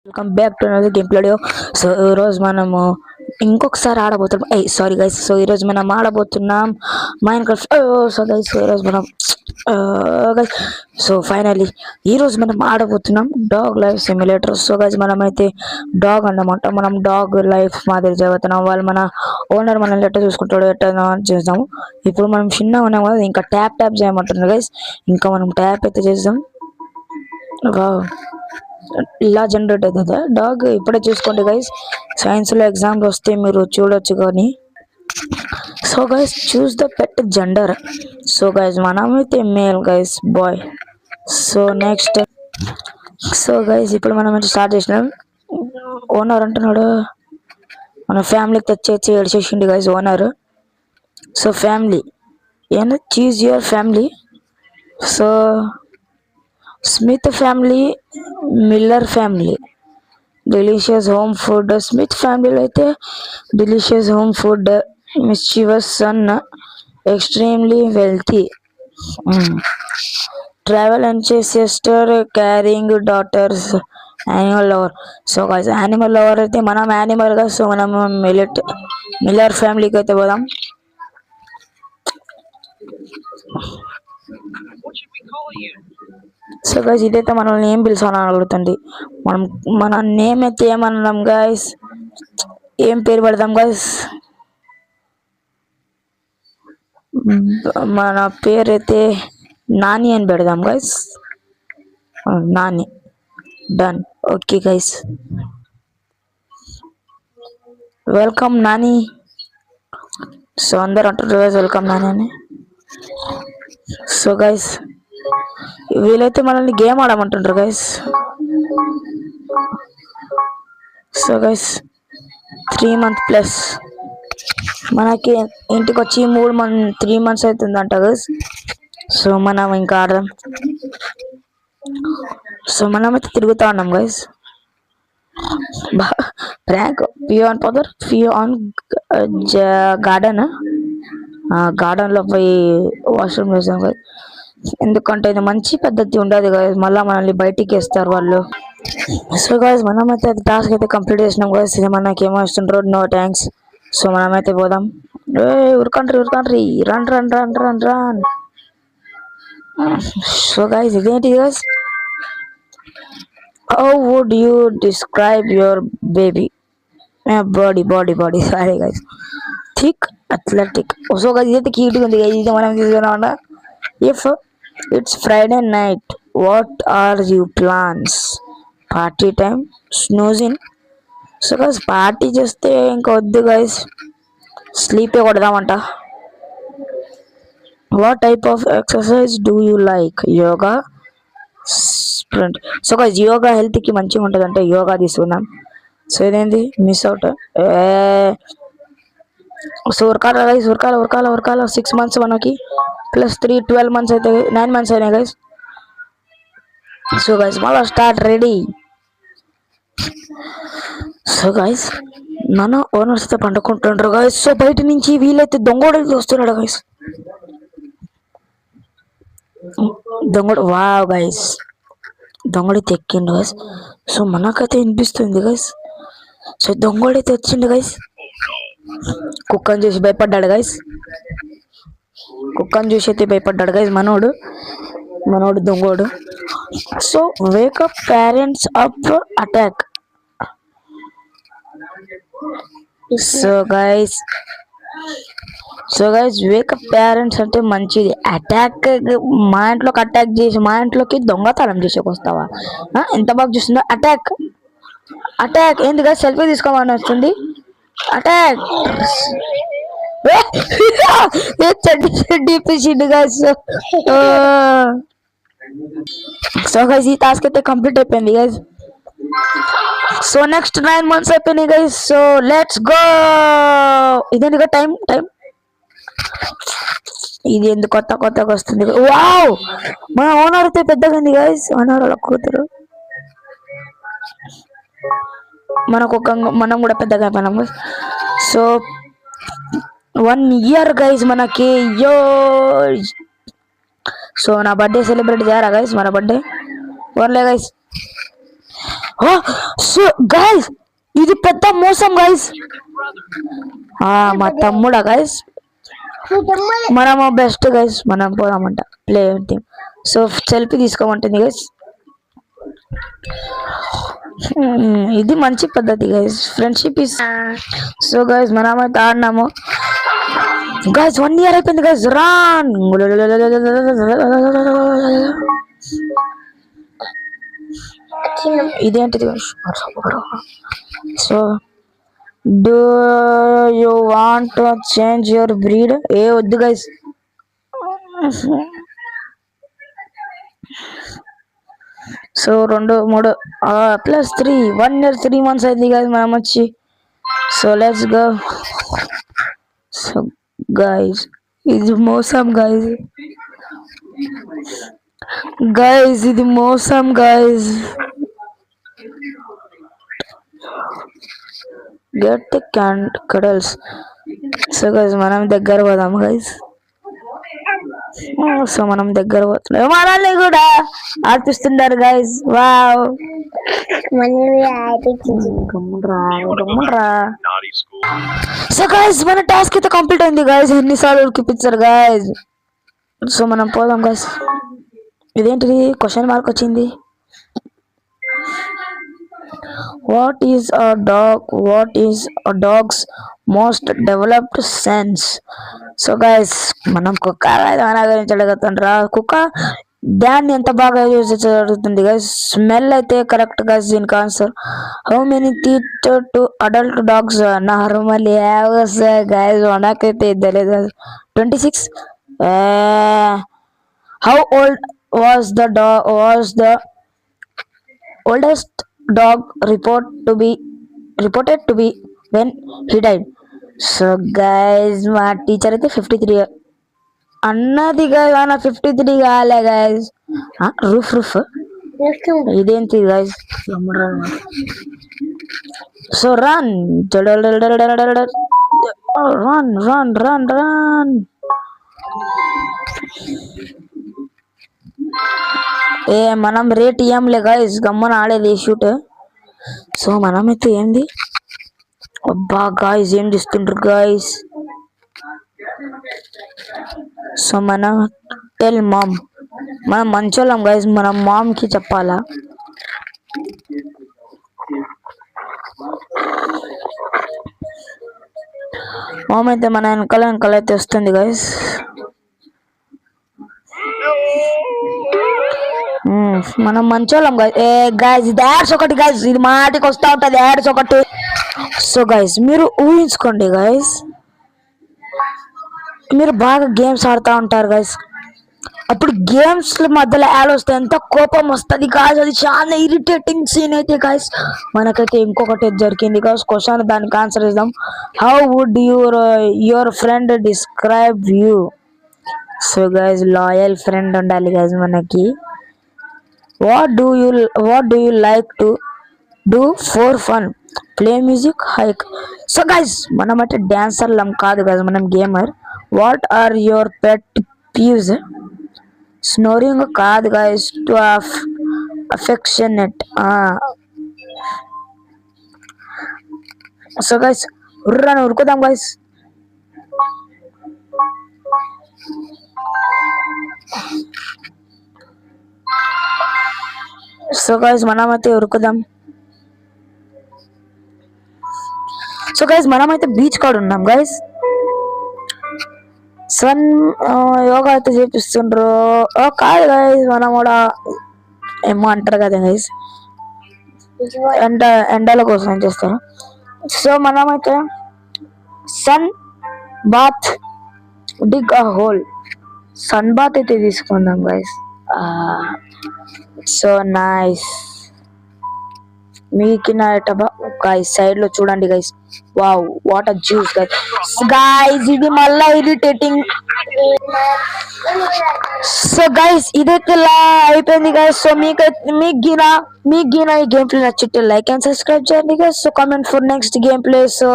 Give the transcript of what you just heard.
Welcome back to another game play. So ఈరోజు మనము ఇంకొకసారి ఆడబోతున్నాం. Sorry guys. సో ఈరోజు మనం ఆడబోతున్నాం మైన్క్రాఫ్ట్. సో గైస్ ఈరోజు మనం సో ఫైనలీ ఈరోజు మనం ఆడబోతున్నాం dog life simulator. So guys మనమైతే డాగ్ అన్నమాట. మనం డాగ్ లైఫ్ మాదిరి చదువుతున్నాం. వాళ్ళు మన ఓనర్ మనల్ని ఎట్ట చూసుకుంటాడు ఎట్ట చేద్దాము. ఇప్పుడు మనం చిన్నగా ఉన్నాం కదా, ఇంకా ట్యాప్ చేయమంటున్నారు గైస్. ఇంకా మనం ట్యాప్ అయితే చేద్దాం. ఇలా జనరేట్ అవుతుంది డాగ్. ఇప్పుడే చూసుకోండి గైస్, సైన్స్లో ఎగ్జామ్లు వస్తే మీరు చూడొచ్చు. కానీ so guys choose the pet gender. So guys మనమైతే male guys, boy. So next so guys ఇప్పుడు మనం స్టార్ట్ చేసినాం. ఓనర్ అంటున్నాడు మన ఫ్యామిలీకి తెచ్చేసి ఏడ్చేసిండి గైస్ ఓనర్. సో ఫ్యామిలీ ఏమన్నా choose your family. So Smith family, Miller family, delicious home food. Smith ఫ్యామిలీలో అయితే delicious home food, mischievous son, extremely wealthy, travel ancestor, caring daughters, animal lover. So guys animal lover అయితే మనం యానిమల్గా. So మనం Miller ఫ్యామిలీకి అయితే పోదాం. So guys ఇదైతే మనల్ని ఏం పిలుస్తామని అడుగుతుంది. మన నేమ్ అయితే ఏమన్నాం గైస్, ఏం పేరు పెడదాం గైస్. మన పేరు అయితే నాని అని పెడదాం guys. Nani, done. Okay guys, welcome Nani. So అందరు అంటారు గైస్ వెల్కమ్ నాని అని. సో గైస్ వీలైతే మనల్ని గేమ్ ఆడమంటుంటారు guys. So guys 3 months plus మనకి ఇంటికి వచ్చి 3 months అవుతుందంట గైస్. సో మనం ఇంకా ఆడదాం. సో మనమైతే తిరుగుతా ఉన్నాం గైస్. ప్రాంక్ పియాన్ పదర్ పియాన్ గార్డెన్. గార్డెన్లో పోయి వాష్రూమ్ చేసాం గైస్. ఎందుకంటే ఇది మంచి పద్ధతి ఉండదు గైస్, మళ్ళీ మనల్ని బయటికి వేస్తారు వాళ్ళు. సో గైస్ మనమైతే అది టాస్క్ అయితే కంప్లీట్ చేసినాం గైస్. ఇది మనకి ఏమో ఇస్తుంటారు, నో థ్యాంక్స్. సో మనమైతే పోదాం. ఉరకండ్రి run run run run run. So guys ఇదేంటి guys, how would you describe your baby? Body sorry guys, thick athletic. So guys ఇదైతే క్యూట్గా ఉంది గైస్. ఇది మనం తీసుకున్నామన్నా. If it's Friday night what are you plans? Party time, snoozing. So guys party చేస్తే ఇంకా వద్దు గైస్, స్లీపే కొడదామంట. What type of exercise do you like? Yoga, sprint. So guys yoga హెల్త్కి మంచిగా ఉంటుంది అంటే యోగా తీసుకుందాం. సో ఇదేంటి మిస్ అవుట్. సో ఉరకాల గైస్, ఉరకాల 6 months మనకి ప్లస్ 3 12 months అయితే 9 months అయినాయి గైస్. సో గైస్ మళ్ళీ స్టార్ట్ రెడీ. సో గైస్ మన ఓనర్స్ తో పండుకుంటుండ్రు గైస్. సో బయట నుంచి వీలైతే దొంగోడు వస్తున్నాడు గైస్. దొంగడు వావ్ గైస్, దొంగడైతే ఎక్కిండు గైస్. సో మనకైతే వినిపిస్తుంది గైస్. సో దొంగడైతే వచ్చిండు గైస్. కుక్కని చూసి భయపడ్డాడు గైస్. కుక్కని చూసి అయితే భయపడ్డాడు గైస్ మనోడు దొంగోడు. So wake up parents up attack. So guys wake up parents అంటే మంచిది. అటాక్ మా ఇంట్లోకి అటాక్ చేసి మా ఇంట్లోకి దొంగతనం చేసేకి వస్తావా? ఎంత బాగా చూస్తుందో. అటాక్ ఎందుకు సెల్ఫీ తీసుకోమని వస్తుంది. అటాక్ డిపిసిండు గైస్. సో గైస్ ఈ టాస్క్ అయితే కంప్లీట్ అయిపోయింది గైస్. సో నెక్స్ట్ 9 months అయిపోయినాయి గైస్. So let's go. ఇదేందుకు టైం ఇది ఎందుకు కొత్తగా వస్తుంది. వావ్ మన ఓనర్ అయితే పెద్దగా ఉంది గైస్. ఓనర్ వాళ్ళ కూతురు. మనం కూడా పెద్దగా అయిపోయినాం గైస్. సో 1 year గైస్ మనకి. యో సో నా బర్త్డే సెలబ్రేట్ చేయాలా గైస్? మన birthday Worley guys. So guys ఇది పెద్ద మోసం గైస్. మా తమ్ముడా గైస్, మనము బెస్ట్ గైస్, మనం పోదామంట ప్లే టీమ్. సో సెల్ఫీ తీసుకోమంటుంది గైస్. ఇది మంచి పద్ధతి guys, friendship is. So guys మనమైతే ఆడినాము గైస్, 1 year అయిపోయింది గైస్. రాన్ ఇదేంటిది? So do you want to change your breed? వద్దు గైస్. సో 2 3 +3 1 year 3 months అయింది గైస్ మనం వచ్చి. So let's go. So guys ఇది మోసం గైస్, ఇది మోసం guys. Get cuddles. So guys మనం దగ్గర పోదాం గైస్. సో మనం దగ్గర పోతున్నాం, మనల్ని కూడా ఆర్పిస్తున్నారు గైస్. వావ్ సో గైస్ మన టాస్క్ అయితే కంప్లీట్ అయింది గైస్. ఎన్నిసార్లు ఉరికిపించారు గైస్. సో మనం పోదాం గైస్. ఇదేంటిది క్వశ్చన్ మార్క్ వచ్చింది. What is a dog's most developed sense? So guys మనం కుక్క గురించి అడుగుతుండ్రా. కుక్క దాన్ని ఎంత బాగా యూజ్ జరుగుతుంది గైస్. స్మెల్ అయితే కరెక్ట్ గైస్ దీనికి answer. How many teeth to adult dogs normally have guys? మనకైతే తెలియదు. 26. How old was the oldest dog reported to be when he died? So guys మా టీచర్ అయితే 53 అన్నది గైస్. 53 కాలే guys. Roof ఇదేంటి guys? So run run run run run. మనం rate ఇయ్యంలే guys, గమ్మన ఆడేది shoot. So మనమైతే ఏంది అబ్బా గాయస్ ఏం చేస్తుండ్రు గాయస్. సో మనం టెల్ మామ్, మనం మంచోళ్ళం గాయస్, మనం మామ్ కి చెప్పాలా. మామ్ అయితే మన వెనకాల అయితే వస్తుంది గాయస్. మనం మంచోళ్ళం గాయస్. ఇది యాడ్స్ ఒకటి గాయస్, ఇది మాటికి వస్తూ ఉంటుంది యాడ్స్ ఒకటి. సో గాయస్ మీరు ఊహించుకోండి గాయస్, మీరు బాగా గేమ్స్ ఆడుతూ ఉంటారు గాయస్. అప్పుడు గేమ్స్ మధ్యలో యాడ్ వస్తే ఎంత కోపం వస్తుంది గాయస్. అది చాలా ఇరిటేటింగ్ సీన్ అయితే గాయస్. మనకైతే ఇంకొకటి జరిగింది గాయస్. క్వశ్చన్ దానికి ఆన్సర్ ఇద్దాం. How would your friend describe you? So guys loyal friend ఉండాలి గాయస్ మనకి. What do you like to do for fun? Play music, hike. So guys మనమైతే డాన్సర్లం కాదు guys, మనం gamer. What are your pet peeves? Snoring కాదు guys, to affectionate. So guys ఉరుకుదాం guys. So guys మనమైతే ఉరుకుదాం. So guys మనమైతే beach కాడ ఉన్నాం guys. Sun yoga అయితే చేపిస్తుండ్రు. కాదు గైస్ మనం కూడా ఏమో అంటారు కదా గైస్, ఎండల కోసం ఏం చేస్తారు. సో మనమైతే sun bath dig a hole, sun bath అయితే తీసుకుందాం గైస్. So nice. మీకు గైస్ సైడ్ లో చూడండి guys. Wow what a juice guys. ఇది మళ్ళా ఇరిటేటింగ్. సో గైస్ ఇదైతే అయిపోయింది గైస్. సో మీకు గిన ఈ గేమ్ ప్లే నచ్చితే లైక్ అండ్ సబ్స్క్రైబ్ చేయండి guys. So comment for next game play. So